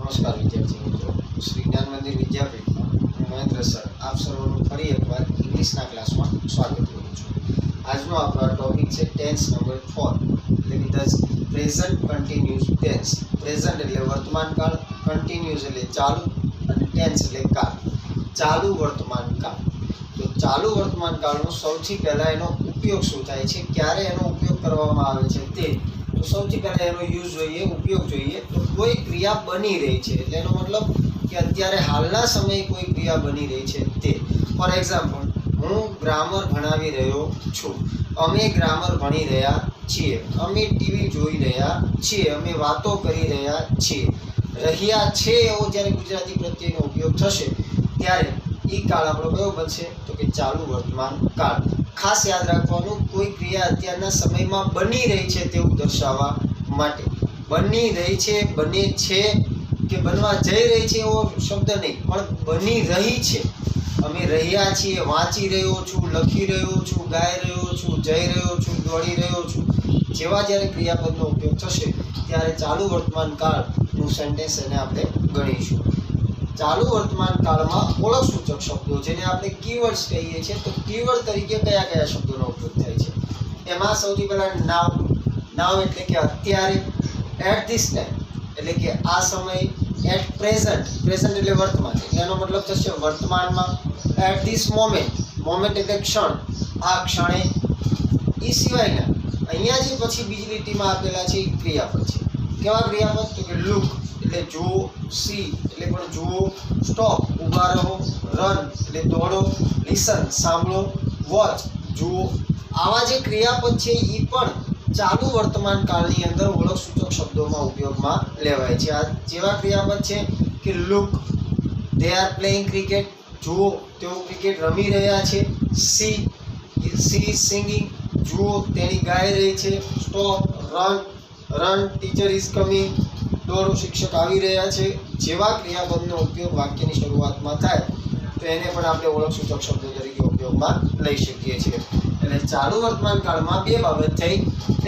નમસ્કાર વિદ્યાર્થી મિત્રો, શ્રી જ્ઞાન મંદિર વિદ્યાપીઠમાં હું મહેન્દ્ર સર આપ સર્વનું ફરી એકવાર ઇંગ્લિશના ક્લાસમાં સ્વાગત કરું છું. આજનો આપણો ટોપિક છે ટેન્સ નંબર 4 એટલે કે પ્રેઝન્ટ કન્ટિન્યુઅસ ટેન્સ. પ્રેઝન્ટ એટલે વર્તમાન કાળ, કન્ટિન્યુઅસ એટલે ચાલુ અને ટેન્સ એટલે કાળ, ચાલુ વર્તમાન કાળ. તો ચાલુ વર્તમાન કાળનો સૌથી પહેલા એનો ઉપયોગ શું થાય છે, ક્યારે એનો ઉપયોગ કરવામાં આવે છે તે. તો સૌથી પહેલા એનો યુઝ જોઈએ, ઉપયોગ જોઈએ. તો કોઈ ક્રિયા બની રહી છે એટલે એનો મતલબ કે અત્યારે હાલના સમયે કોઈ ક્રિયા બની રહી છે તે. ફોર એક્ઝામ્પલ, હું ગ્રામર ભણાવી રહ્યો છું, અમે ગ્રામર ભણી રહ્યા છીએ, અમે ટીવી જોઈ રહ્યા છીએ, અમે વાતો કરી રહ્યા છીએ. રહ્યા છે એવો જ્યારે ગુજરાતી પ્રત્યેનો ઉપયોગ થશે ત્યારે એ કાળ આપણો કયો બનશે? તો કે ચાલુ વર્તમાન કાળ. ખાસ યાદ રાખવાનું, કોઈ ક્રિયા અત્યારના સમયમાં બની રહી છે તેવું દર્શાવવા માટે. બની રહી છે, બને છે કે બનવા જઈ રહી છે એવો શબ્દ નહીં, પણ બની રહી છે. અમે રહ્યા છીએ, વાંચી રહ્યો છું, લખી રહ્યો છું, ગાઈ રહ્યો છું, જઈ રહ્યો છું, દોડી રહ્યો છું. જેવા જ્યારે ક્રિયાપદનો ઉપયોગ થશે ત્યારે ચાલુ વર્તમાન કાળનું સેન્ટેન્સ એને આપણે ગણીશું. ચાલુ વર્તમાન કાળમાં ઓળખ સૂચક શબ્દો જેને આપણે કીવર્ડ્સ કહીએ છીએ, તો કીવર્ડ તરીકે કયા કયા શબ્દોનો ઉપયોગ થાય છે? એમાં સૌથી પહેલા નાવ. નાવ એટલે કે અત્યારે, એટ ધીસ ટાઈમ એટલે કે આ સમય, એટ પ્રેઝન્ટ, પ્રેઝન્ટ એટલે વર્તમાન, એટલે એનો મતલબ થશે વર્તમાનમાં. એટ ધીસ મોમેન્ટ, મોમેન્ટ એટલે ક્ષણ, આ ક્ષણે. એ સિવાયના અહીંયા જે પછી બીજી લીટીમાં આપેલા છે એ ક્રિયાપદ છે. કેવા ક્રિયાપદ? તો કે લુક એટલે જુઓ, સી એટલે પણ જુઓ, સ્ટોપ ઊભા રહો, રન એટલે દોડો, લિસન સાંભળો, વોચ જુઓ. આવા જે ક્રિયાપદ છે એ પણ ચાલુ વર્તમાન કાળની અંદર ઓળખ સૂચક શબ્દોમાં ઉપયોગમાં લેવાય છે. આ જેવા ક્રિયાપદ છે કે look, they are playing cricket, જુઓ તેઓ ક્રિકેટ રમી રહ્યા છે. સી, સી સિંગિંગ, જુઓ તેણી ગાઈ રહી છે. Stop, run, run teacher is coming, દોડો શિક્ષક આવી રહ્યા છે. જેવા ક્રિયાપદનો ઉપયોગ વાક્યની શરૂઆતમાં થાય તો એને પણ આપણે ઓળખ સૂચક શબ્દો તરીકે ઉપયોગમાં લઈ શકીએ છીએ. એટલે ચાલુ વર્તમાન કાળમાં બે બાબત થઈ,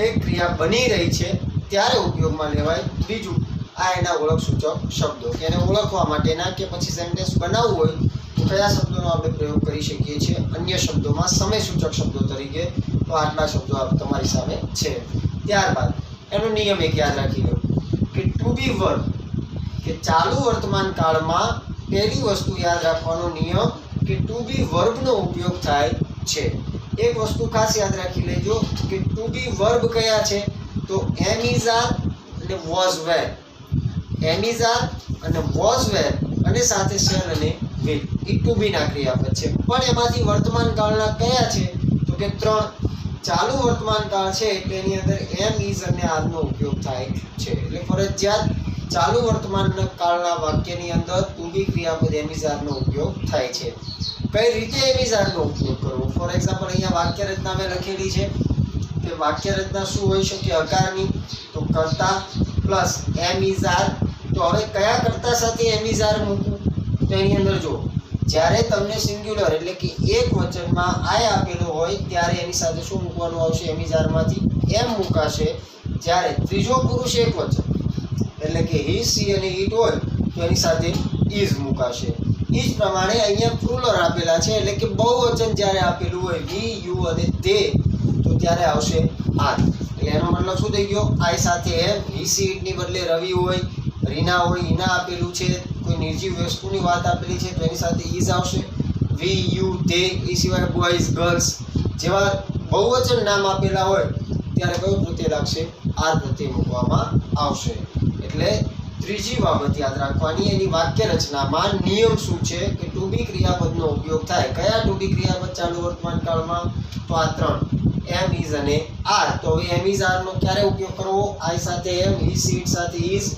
એક ક્રિયા બની રહી છે ત્યારે ઉપયોગમાં લેવાય, બીજું આ એના ઓળખ સૂચક શબ્દો. એને ઓળખવા માટેના કે પછી સેન્ટેન્સ બનાવવું હોય તો કયા શબ્દોનો આપણે પ્રયોગ કરી શકીએ છીએ? અન્ય શબ્દોમાં સમય સૂચક શબ્દો તરીકે. તો આટલા શબ્દો તમારી સામે છે. ત્યારબાદ એનો નિયમ એક યાદ રાખી લો કે ટુ બી વર્બ, કે ચાલુ વર્તમાન કાળમાં પહેલી વસ્તુ યાદ રાખવાનો નિયમ કે ટુ બી વર્બનો ઉપયોગ થાય છે. એક વસ્તુ ખાસ યાદ રાખી લેજો કે ટુ બી વર્બ કયા છે? તો એમ ઇઝ આર અને was were. Am is are અને વોઝ વેર અને સાથે શેલ અને વિલ, એ ટુ બી ના ક્રિયાપદ છે. પણ એમાંથી વર્તમાન કાળના કયા છે? તો કે 3. ચાલુ વર્તમાન કાળ છે એટલે એની અંદર એમ ઇઝ અને આર નો ઉપયોગ થાય છે. એટલે ફરજિયાત ચાલુ વર્તમાન કાળના વાક્યની અંદર ટુ બી ક્રિયાપદ એમ ઇઝ આર નો ઉપયોગ થાય છે. કઈ રીતે એમ ઇઝ આર નો ઉપયોગ કરવો? ફોર એક્ઝામ્પલ, અહીંયા વાક્ય રચના મેં લખેલી છે કે વાક્ય રચના શું હોઈ શકે? હકારની. તો કર્તા પ્લસ એમ ઇઝ આર. તો હવે કયા કર્તા સાથે એમ ઇઝ આર મૂકવું? તો એની અંદર જો, જ્યારે તમને સિંગ્યુલર એટલે કે એક વચનમાં આય આપેલો હોય ત્યારે એની સાથે શું મૂકવાનું આવશે? એમ ઇઝ આર માંથી એમ મૂકાશે. જ્યારે ત્રીજો પુરુષ એક વચન એટલે કે હી, સી અને ઇટ હોય તો એની સાથે ઇઝ મૂકાશે. એ જ પ્રમાણે અહીંયા પ્લુરલ આપેલા છે એટલે કે બહુવચન જ્યારે આપેલું હોય વી, યુ અને તે, તો ત્યારે આવશે આર. એટલે એનો મતલબ શું થઈ ગયો? આઈ સાથે એમ, હી, સી, ઇટ ની બદલે રવિ હોય, રીના હોય, ઈના આપેલું છે, કોઈ નિર્જીવ વસ્તુની વાત આપેલી છે તો એની સાથે ઇઝ આવશે. વી, યુ, તે, એ સિવાય બોયઝ, ગર્લ્સ જેવા બહુવચન નામ આપેલા હોય ત્યારે કયો પ્રત્યય લાગશે? આર પ્રત્યય મૂકવામાં આવશે. એટલે ત્રીજી બાબત યાદ રાખવાની, એની વાક્ય રચનામાં નિયમ શું છે કે ટુ બી ક્રિયાપદનો ઉપયોગ થાય. કયા ટુ બી ક્રિયાપદ ચાલુ વર્તમાન કાળમાં? તો આ 3, એમ ઇઝ અને આર. તો હવે એમ ઇઝ આર નો ક્યારે ઉપયોગ કરવો? આઈ સાથે એમ, હી, સી, ઇટ સાથે ઇઝ,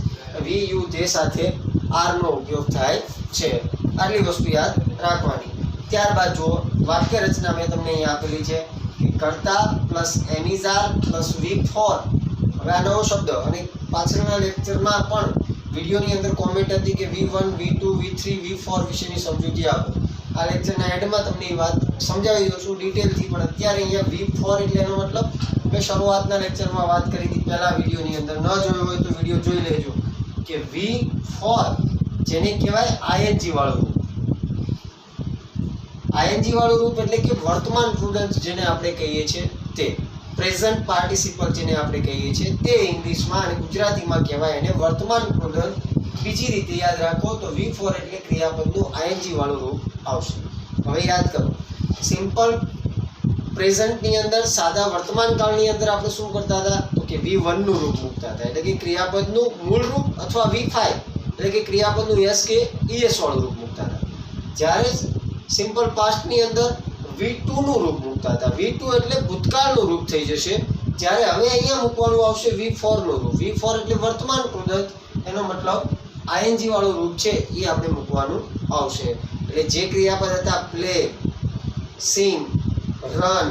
વી, યુ, તે સાથે આર નો ઉપયોગ થાય છે. આટલી વસ્તુ યાદ રાખવાની. ત્યારબાદ જો વાક્ય રચના મેં તમને અહીંયા આપેલી છે કે કર્તા plus am is are plus V four. હવે આ નવો શબ્દ, અને પાછળના લેક્ચરમાં પણ વિડીયોની અંદર કોમેન્ટ હતી કે V1, V2, V3, V4 વિશેની સમજૂતી આપો. આ લેક્ચરના એન્ડમાં તમને એ વાત સમજાવી દઉં છું ડિટેલથી, પણ અત્યારે અહીંયા V4 એટલે એનો મતલબ મેં શરૂઆતના લેક્ચરમાં વાત કરી હતી પહેલા વિડીયોની અંદર. ન જોયો હોય તો વિડીયો જોઈ લેજો કે V4 જેને કહેવાય ing વાળું રૂપ. ing વાળું રૂપ એટલે કે વર્તમાન પ્રુડન્સ જેને આપણે કહીએ છીએ તે, પ્રેઝન્ટ પાર્ટિસિપલ જેને આપણે કહીએ છીએ તે ઇંગ્લિશમાં અને ગુજરાતીમાં કહેવાય એને વર્તમાન પ્રુડન્સ. બીજી રીતે યાદ રાખો તો V4 એટલે ક્રિયાપદનું ing વાળું રૂપ આવશે. હવે યાદ કરો, સિમ્પલ પ્રેઝન્ટની અંદર સાદા વર્તમાન કાળની અંદર આપણે શું કરતા હતા તો કે V1 નું રૂપ મૂકતા હતા, એટલે કે ક્રિયાપદનું મૂળ રૂપ, અથવા V5 એટલે કે ક્રિયાપદનું s કે es વાળું રૂપ મૂકતા હતા. જ્યારે સિમ્પલ પાસ્ટની અંદર V2 નું રૂપ મૂકતા હતા. V2 એટલે ભૂતકાળનું રૂપ થઈ જશે. જ્યારે હવે અહીંયા મૂકવાનું આવશે V4 નું રૂપ. V4 એટલે વર્તમાન પ્રુડન્સ, એનો મતલબ ing વાળું રૂપ છે એ આપણે મૂકવાનું આવશે. એટલે જે ક્રિયાપદ હતા પ્લે, સિંગ, રન,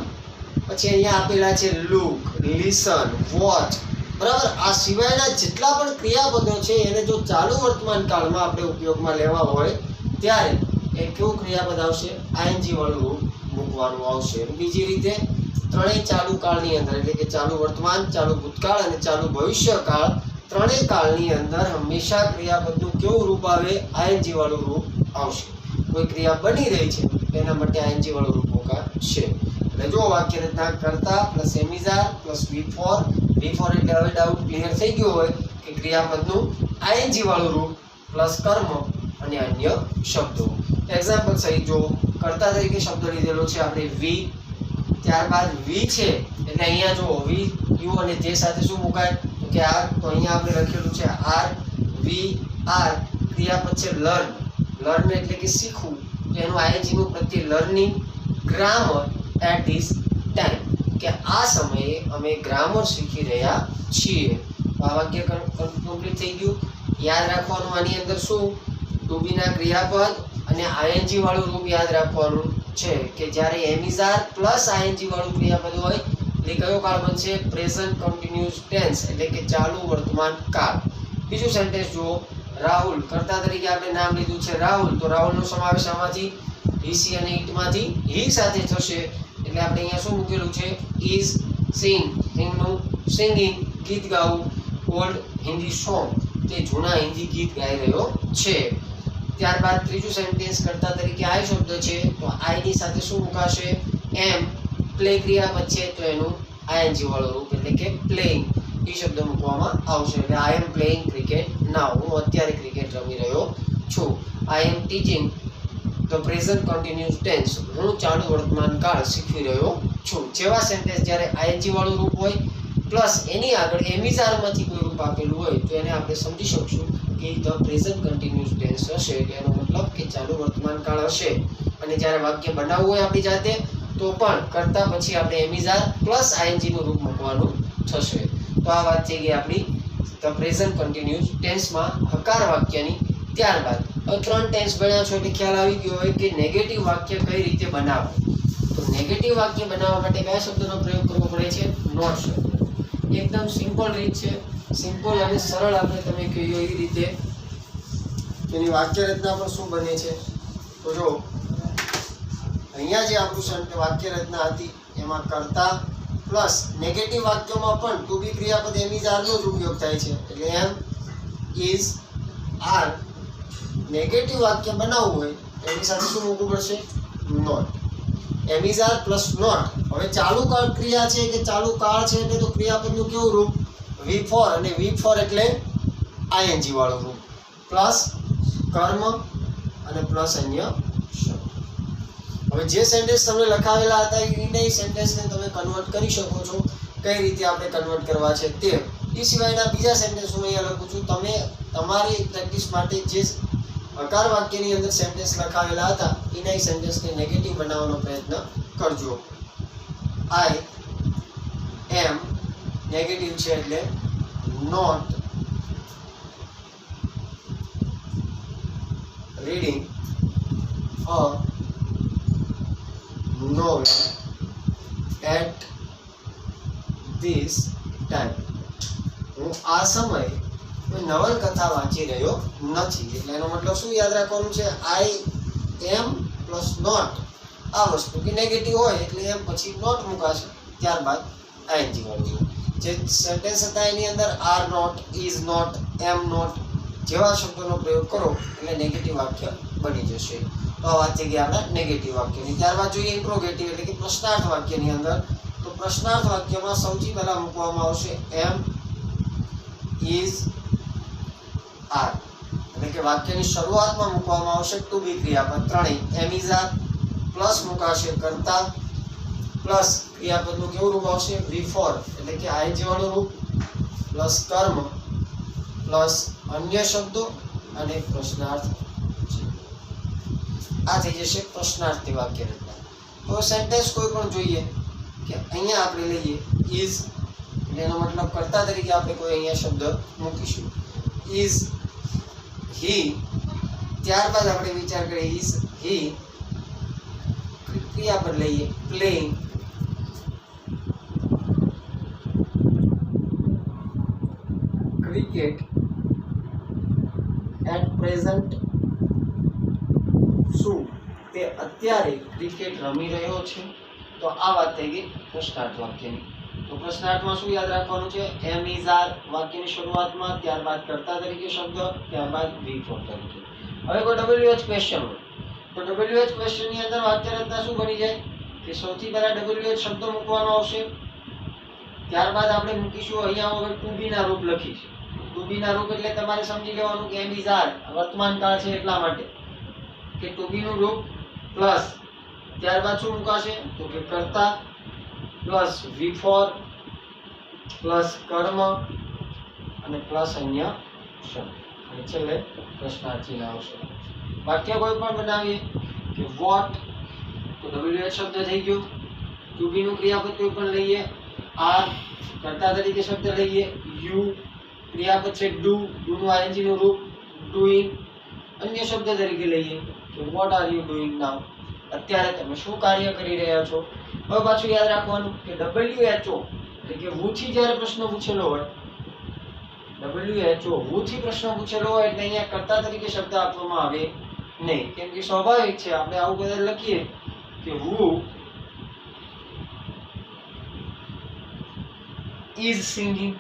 પછી અહીંયા આપેલા છે લુક, લિસન, વોચ, બરાબર. આ સિવાયના જેટલા પણ ક્રિયાપદો છે એને જો ચાલુ વર્તમાન કાળમાં આપણે ઉપયોગમાં લેવા હોય ત્યારે એ કેવું ક્રિયાપદ આવશે? ing વાળું રૂપ મૂકવાનું આવશે. બીજી રીતે ત્રણેય ચાલુ કાળની અંદર એટલે કે ચાલુ વર્તમાન, ચાલુ ભૂતકાળ અને ચાલુ ભવિષ્યકાળ, ત્રણેય કાળની અંદર હંમેશા ક્રિયાપદનું કેવું રૂપ આવે? ing વાળું રૂપ આવશે. કોઈ ક્રિયા બની રહી છે એના માટે ing વાળું રૂપ મુકાશે. એટલે જો વાક્ય રચના કરતા પ્લસ એમિઝાર પ્લસ V4 એટલે હવે ડાઉટ ક્લિયર થઈ ગયો હોય કે ક્રિયાપદનું ing વાળું રૂપ પ્લસ કર્મ અને અન્ય શબ્દો. એક્ઝામ્પલ સહિત જો કર્તા તરીકે શબ્દ લીધેલો છે આપણે V, ત્યારબાદ V છે એટલે અહીંયા જો V, U અને J સાથે શું મુકાય તો કે R. તો અહીંયા આપણે લખેલું છે R, V, R. ક્રિયાપદ છે લર્ન. લર્ન એટલે કે શીખવું, તો એનું ing નું પ્રત્યય learning, grammar at this time કે આ સમયે અમે ગ્રામર શીખી રહ્યા છીએ. આ વાક્ય કમ્પ્લીટ થઈ ગયું. યાદ રાખવાનું આની અંદર શું? ટુ બી ના ક્રિયાપદ અને ing વાળું રૂપ યાદ રાખવાનું છે કે જ્યારે એમિઝાર પ્લસ ing વાળું ક્રિયાપદ હોય એટલે કયો કાળ બનશે? પ્રેઝન્ટ કન્ટિન્યુઅસ ટેન્સ એટલે કે ચાલુ વર્તમાન કાળ. બીજું સેન્ટેન્સ જુઓ, રાહુલ. કર્તા તરીકે આપણે નામ લીધું છે રાહુલ, તો રાહુલનો સમાવેશ આમાંથી he, she અને it માંથી he સાથે થશે. એટલે આપણે અહીંયા શું મૂકેલું છે? is, sing, singનું સિંગિંગ ગીત ગાવું, ઓલ્ડ હિન્દી સોંગ તે જૂના હિન્દી ગીત ગાઈ રહ્યો છે. ત્યારબાદ ત્રીજું સેન્ટેન્સ કર્તા તરીકે આઈ શબ્દ છે, તો આઈ ની સાથે શું મુકાશે? એમ. પ્લે ક્રિયાપદ છે તો એનું ing વાળું રૂપ એટલે કે પ્લેઇંગ એ શબ્દ મૂકવામાં આવશે. એટલે આઈ એમ પ્લેઇંગ ક્રિકેટ નાઉ, હું અત્યારે ક્રિકેટ રમી રહ્યો છું. I am teaching the present continuous tense, હું ચાલુ વર્તમાન કાળ શીખવી રહ્યો છું. જેવા સેન્ટેન્સ જ્યારે ing વાળું રૂપ હોય પ્લસ એની આગળ એમિઝારમાંથી કોઈ રૂપ આપેલું હોય તો એને આપણે સમજી શકશું કે ધ પ્રેઝન્ટ કન્ટિન્યુઅસ ટેન્સ હશે, એટલે એનો મતલબ કે ચાલુ વર્તમાન કાળ હશે. અને જ્યારે વાક્ય બનાવવું હોય આપણી જાતે તો પણ કરતા પછી આપણે એમિઝાર પ્લસ ing નું રૂપ મૂકવાનું થશે. તો આ વાત થઈ ગઈ આપણી ધ પ્રેઝન્ટ કન્ટિન્યુઅસ ટેન્સમાં હકાર વાક્યની. ત્યારબાદ હવે 3 ટેન્સ ભણ્યા છો એટલે ખ્યાલ આવી ગયો હોય કે નેગેટિવ વાક્ય કઈ રીતે બનાવવું. તો નેગેટિવ વાક્ય બનાવવા માટે કયા શબ્દનો પ્રયોગ કરવો પડે છે? નોટ શબ્દ. એકદમ સિમ્પલ રીત છે, સિમ્પલ અને સરળ આપણે તમે કહ્યું એવી રીતે. એની વાક્ય રચના પણ શું બને છે તો જો અહીંયા જે આપણું વાક્ય રચના હતી એમાં કર્તા પ્લસ નેગેટિવ વાક્યોમાં પણ ટુ બી ક્રિયાપદ એમ ઇઝ આર નો જ ઉપયોગ થાય છે. એટલે એમ ઇઝ આર. નેગેટિવ વાક્ય બનાવવું હોય એની સાથે શું મૂકવું પડશે? Not. Am is are plus not. હવે ચાલુ કાળ ક્રિયા છે કે ચાલુ કાળ છે એટલે તો ક્રિયાપદનું કેવું રૂપ? V4 અને V4 એટલે ing વાળું રૂપ પ્લસ કર્મ અને પ્લસ અન્ય શબ્દ. હવે જે સેન્ટેન્સ તમને લખાવેલા હતા એ સેન્ટેન્સને તમે કન્વર્ટ કરી શકો છો. કઈ રીતે આપણે કન્વર્ટ કરવા છે તે. એ સિવાયના બીજા સેન્ટેન્સ હું અહીંયા લખું છું. તમે તમારી પ્રેક્ટિસ માટે જે હકાર વાક્યની અંદર સેન્ટેન્સ લખાવેલા હતા એના સેન્ટેન્સને નેગેટિવ બનાવવાનો પ્રયત્ન કરજો. આઈ એમ નેગેટિવ છે એટલે not reading a novel at this time. હું આ સમયે કોઈ નવલકથા વાંચી રહ્યો નથી. એટલે એનો મતલબ શું યાદ રાખવાનું છે? આઈ એમ પ્લસ નોટ. આ વસ્તુ કે નેગેટિવ હોય એટલે એમ પછી નોટ મુકાશે, ત્યારબાદ ing વાળું. જે સેન્ટેન્સ હતા એની અંદર are not, is not, am not જેવા શબ્દોનો પ્રયોગ કરો એટલે નેગેટિવ વાક્ય બની જશે. તો આ વાત થઈ ગઈ આપણા નેગેટિવ વાક્યની. ત્યારબાદ જોઈએ ઇન્ટ્રોગેટિવ એટલે કે પ્રશ્નાર્થ વાક્યની અંદર. તો પ્રશ્નાર્થ વાક્યમાં સૌથી પહેલા મૂકવામાં આવશે એમ, ઇઝ, આર. એટલે કે વાક્યની શરૂઆતમાં મૂકવામાં આવશે ટુ બી ક્રિયાપદ ત્રણેય. એમ, ઇઝ, આર પ્લસ મુકાશે કર્તા પ્લસ ક્રિયાપદનું કેવું રૂપ આવશે બિફોર એટલે કે આઈએનજી વાળું રૂપ પ્લસ કર્મ પ્લસ અન્ય શબ્દો અને પ્રશ્નાર્થ. આ થઈ જશે પ્રશ્નાર્થી વાક્ય રચના. તો સેન્ટેન્સ કોઈ પણ જોઈએ કે અહીંયા આપણે લઈએ ઇઝ એટલે એનો મતલબ કર્તા તરીકે આપણે કોઈ અહીંયા શબ્દ મૂકીશું ઇઝ હી. ત્યારબાદ આપણે વિચાર કરીએ ઇઝ હી ક્રિયાપદ લઈએ પ્લેઇંગ ક્રિકેટ એટ પ્રેઝન્ટ. શું તે અત્યારે ક્રિકેટ રમી રહ્યો છે? તો આ વાત થઈ ગઈ પ્રશ્નાર્થ વાક્યની. તો પ્રશ્નાર્થમાં શું યાદ રાખવાનું છે? એમ, ઇઝ, આર વાક્યની શરૂઆતમાં, ત્યારબાદ કર્તા તરીકે શબ્દ, ત્યારબાદ બિફોર તરીકે. હવે કોઈ WH ક્વેશ્ચન હોય તો WH ક્વેશ્ચનની અંદર વાક્ય રચના શું બની જાય કે સૌથી પહેલા WH શબ્દ મૂકવાનો આવશે. ત્યારબાદ આપણે મૂકીશું અહીંયા હવે ટુ બી ના રૂપ લખીશું. ટુ બી ના રૂપ એટલે તમારે સમજી લેવાનું કે એમ, ઇઝ, આર વર્તમાન કાળ છે એટલા માટે કે ટુ બી નું રૂપ પ્લસ ત્યારબાદ શું મુકાશે તો કે કર્તા પ્લસ બિફોર પ્લસ કર્મ અને પ્લસ અન્ય શબ્દ અને છેલ્લે પ્રશ્નાર્થ ચિહ્ન આવશે. વાક્ય કોઈ પણ બનાવીએ કે વોટ તો WH શબ્દ થઈ ગયો. ટુ બી નું ક્રિયાપદ કોઈ પણ લઈએ, આર કર્તા તરીકે શબ્દ લઈએ, યુ ક્રિયાપદ છે ડુ, ડુ નું આઈએનજી નું રૂપ ડુઈંગ, અન્ય શબ્દ તરીકે લઈએ કે વોટ આર યુ ડુઈંગ નાઉ અત્યારે તમે શું કાર્ય કરી રહ્યા છો. હવે પાછું યાદ રાખવાનું કે WHO એટલે કે who થી જ્યારે પ્રશ્ન પૂછેલો હોય WHO who થી પ્રશ્ન પૂછેલો હોય એટલે અહીંયા કર્તા તરીકે શબ્દ આપવામાં આવે નહીં. કેમ કે સ્વાભાવિક છે આપણે આવું બધા લખીએ કે who is singing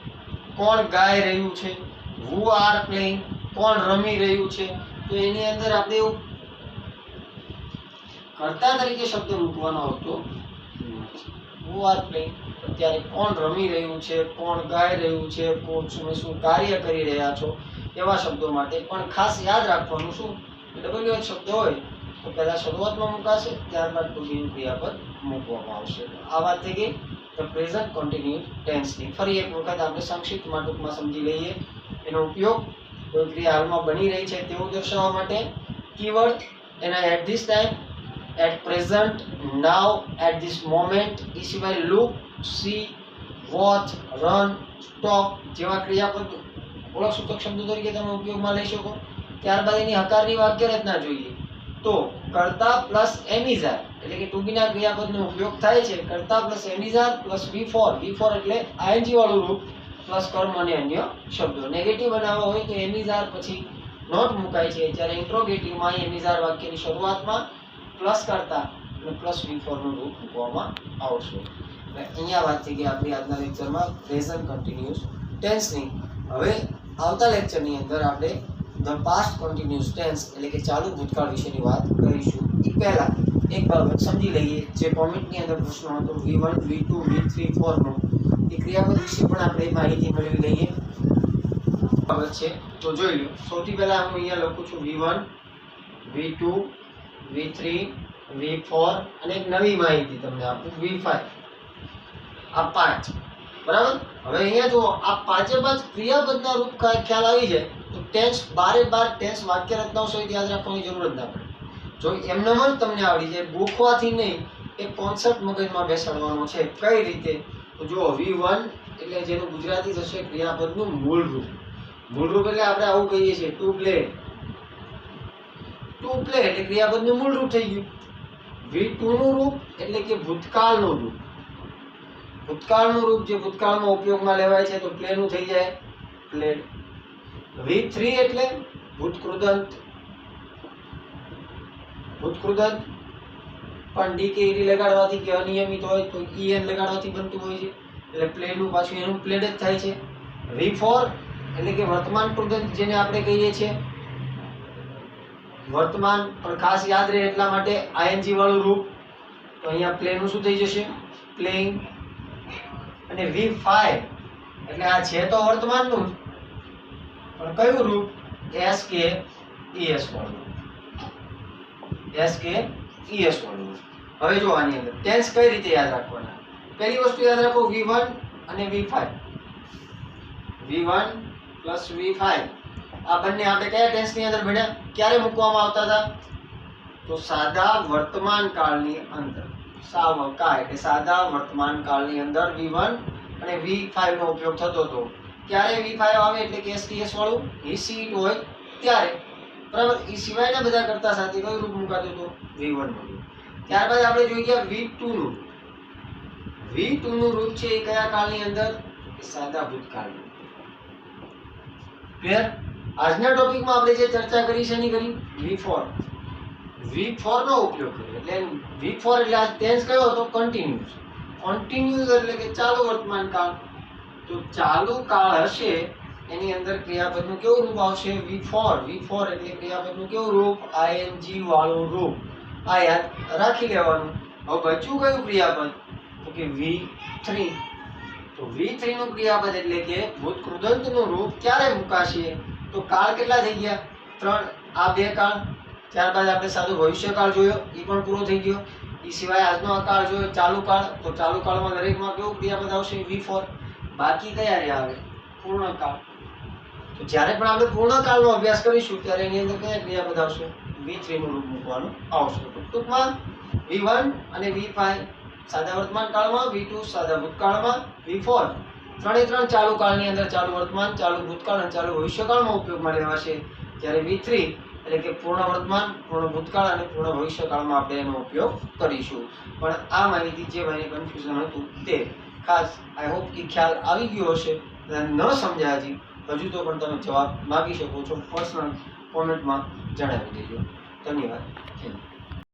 કોણ ગાઈ રહ્યું છે, who are playing કોણ રમી રહ્યું છે. તો એની અંદર આપણે એવું કર્તા તરીકે શબ્દ મૂકવાનો આવતો who are playing અત્યારે કોણ રમી રહ્યું છે, કોણ ગાઈ રહ્યું છે, કોણ શું કાર્ય કરી રહ્યા છો એવા શબ્દો માટે. પણ ખાસ યાદ રાખવાનું શું WH શબ્દ હોય તો પહેલા શરૂઆતમાં મુકાશે, ત્યારબાદ ટુ બી નું ક્રિયાપદ મૂકવામાં આવશે. આ વાત થઈ ગઈ ધ પ્રેઝન્ટ કન્ટિન્યુઅસ ટેન્સની. ફરી એક વખત આપણે સંક્ષિપ્તમાં ટૂંકમાં સમજી લઈએ. એનો ઉપયોગ કોઈ ક્રિયા હાલમાં બની રહી છે તેવું દર્શાવવા માટે કીવર્ડ એના at this time, at present, now, at this moment, એ સિવાય look, see, watch, run, stop જેવા ક્રિયાપદ ઓળખ સૂચક શબ્દો તરીકે તમે ઉપયોગમાં લઈ શકો. ત્યારબાદ એની હકારની વાક્ય રચના જોઈએ તો કર્તા પ્લસ એમ, ઇઝ, આર એટલે કે ટુ બી ના ક્રિયાપદનો ઉપયોગ થાય છે કર્તા plus am, is, are plus before એટલે આઈએનજી વાળું રૂપ પ્લસ કર્મ અને અન્ય શબ્દો. નેગેટિવ બનાવવા હોય તો એમ, ઇઝ, આર પછી નોટ મુકાય છે, જ્યારે ઇન્ટ્રોગેટિવમાં એમ, ઇઝ, આર વાક્યની શરૂઆતમાં પ્લસ કર્તા અને પ્લસ બિફોર નું રૂપ મૂકવામાં આવશે. અહીંયા વાત થઈ ગઈ આપણી આજના લેક્ચરમાં પ્રેઝન્ટ કન્ટિન્યુઅસ ટેન્સની. હવે આવતા લેક્ચરની અંદર આપણે ધ પાસ્ટ કન્ટિન્યુઅસ ટેન્સ એટલે કે ચાલુ ભૂતકાળ વિશેની વાત કરીશું. એ પહેલા એક બાબત સમજી લઈએ જે કોમેન્ટની અંદર પ્રશ્ન હતો V1 V2 V3 4 નો એ ક્રિયાપદ વિશે પણ આપણે માહિતી મેળવી લઈએ. બાબત છે તો જોઈ લો. સૌથી પહેલા હું અહીંયા લખું છું V1 V2 V3 V4 અને એક નવી માહિતી તમને આપું V5. આ 5 બરાબર. હવે અહીંયા જો આ પાંચે પાંચ ક્રિયાપદના રૂપ ખ્યાલ આવી જાય તો ટેન્સ બારે બાર ટેન્સ વાક્ય રચનાઓ સહિત યાદ રાખવાની જરૂર જ ના પડે. જો એમનેમ જ તમને આવડી જાય ગોખવાથી નહીં, એક કોન્સેપ્ટ મગજમાં બેસાડવાનો છે. કઈ રીતે તો જો V1 એટલે જેનું ગુજરાતી થશે ક્રિયાપદનું મૂળ રૂપ. મૂળ રૂપ એટલે આપણે આવું કહીએ છીએ ટુ પ્લે. ટુ પ્લે એટલે ક્રિયાપદનું મૂળ રૂપ થઈ ગયું. V2 નું રૂપ એટલે કે ભૂતકાળનું રૂપ. ભૂતકાળનું રૂપ જે ભૂતકાળમાં ઉપયોગમાં લેવાય છે તો પ્લે નું થઈ જાય પ્લેડ. V3 એટલે ભૂતકૃદંત. ભૂતકૃદંત પણ ડી કે ઈડી લગાડવાથી કે અનિયમિત હોય તો en લગાડવાથી બનતું હોય છે એટલે પ્લે નું પાછું એનું પ્લેડ જ થાય છે. V4 એટલે કે વર્તમાન કૃદંત જેને આપણે કહીએ છીએ, વર્તમાન પણ ખાસ યાદ રહે એટલા માટે આઈએનજી વાળું રૂપ. તો અહીંયા પ્લે નું શું થઈ જશે? પ્લેઇંગ. અને V5 એટલે આ છે તો વર્તમાનનું જ, પણ કયું રૂપ? SKES વાળું. SKES વાળું. હવે જો આની અંદર ટેન્સ કઈ રીતે યાદ રાખવાના? પહેલી વસ્તુ યાદ રાખો V1 અને V5. V1 પ્લસ V5 આ બંને આપણે કયા ટેન્સ ની અંદર ભણ્યા? ક્યારે મૂકવામાં આવતા હતા? તો સાદા વર્તમાન કાળની અંદર. સાવકા એટલે સાદા વર્તમાન કાળની અંદર V1 અને V5 નો ઉપયોગ થતો હતો. ક્યારે V5 આવે એટલે કે SKES વાળું હિસીટ હોય ત્યારે. બરાબર. એ સિવાયના બધા કરતા સાથે કયું રૂપ મુકાતું હતું? V1 નું. ત્યારબાદ આપણે જોઈ ગયા V2 નું. V2 નું રૂપ છે એ કયા કાળની અંદર? સાદા ભૂતકાળની. ક્લિયર? આજના ટોપિકમાં આપણે જે ચર્ચા કરી છે એની કરી V4. V4 નો ઉપયોગ કર્યો એટલે V4 એટલે આ ટેન્સ કયો હતો? કન્ટિન્યુઅસ. કન્ટિન્યુઅસ એટલે કે ચાલુ વર્તમાન કાળ. તો ચાલુ કાળ હશે એની અંદર ક્રિયાપદનું કેવું રૂપ આવશે? V4. V4 એટલે ક્રિયાપદનું કેવું રૂપ? ING વાળું રૂપ. આ યાદ રાખી લેવાનું. હવે બચ્યું કયું ક્રિયાપદ? તો કે V3. તો V3 નું ક્રિયાપદ એટલે કે ભૂતકૃદંતનું રૂપ ક્યારે મુકાશે? તો કાળ કેટલા થઈ ગયા? 3. આ બે કાળ. ત્યારબાદ આપણે સાદો ભવિષ્યકાળ જોયો, એ પણ પૂરો થઈ ગયો. એ સિવાય આજનો આ કાળ જોયો ચાલુ કાળ. તો ચાલુ કાળમાં દરેકમાં કેવું ક્રિયાપદ આવશે? V4. બાકી કયા રહ્યા હવે? પૂર્ણકાળ. તો જ્યારે પણ આપણે પૂર્ણકાળનો અભ્યાસ કરીશું ત્યારે એની અંદર કયા ક્રિયાપદ આવશે? V3 નું રૂપ મૂકવાનું આવશે. ટૂંકમાં V1 અને V5 સાદા વર્તમાન કાળમાં, V2 સાદા ભૂતકાળમાં, V4 ત્રણે ત્રણ ચાલુ કાળની અંદર ચાલુ વર્તમાન, ચાલુ ભૂતકાળ અને ચાલુ ભવિષ્યકાળમાં ઉપયોગમાં લેવાશે. જ્યારે V3 એટલે કે પૂર્ણ વર્તમાન, પૂર્ણ ભૂતકાળ અને પૂર્ણ ભવિષ્યકાળમાં આપણે એનો ઉપયોગ કરીશું. પણ આ માહિતી જે મને કન્ફ્યુઝન હતું તે ખાસ આઈ હોપ કે ખ્યાલ આવી ગયો હશે. ન સમજ્યા હજુ તો પણ તમે જવાબ માગી શકો છો, પર્સનલ કોમેન્ટમાં જણાવી દેજો. ધન્યવાદ.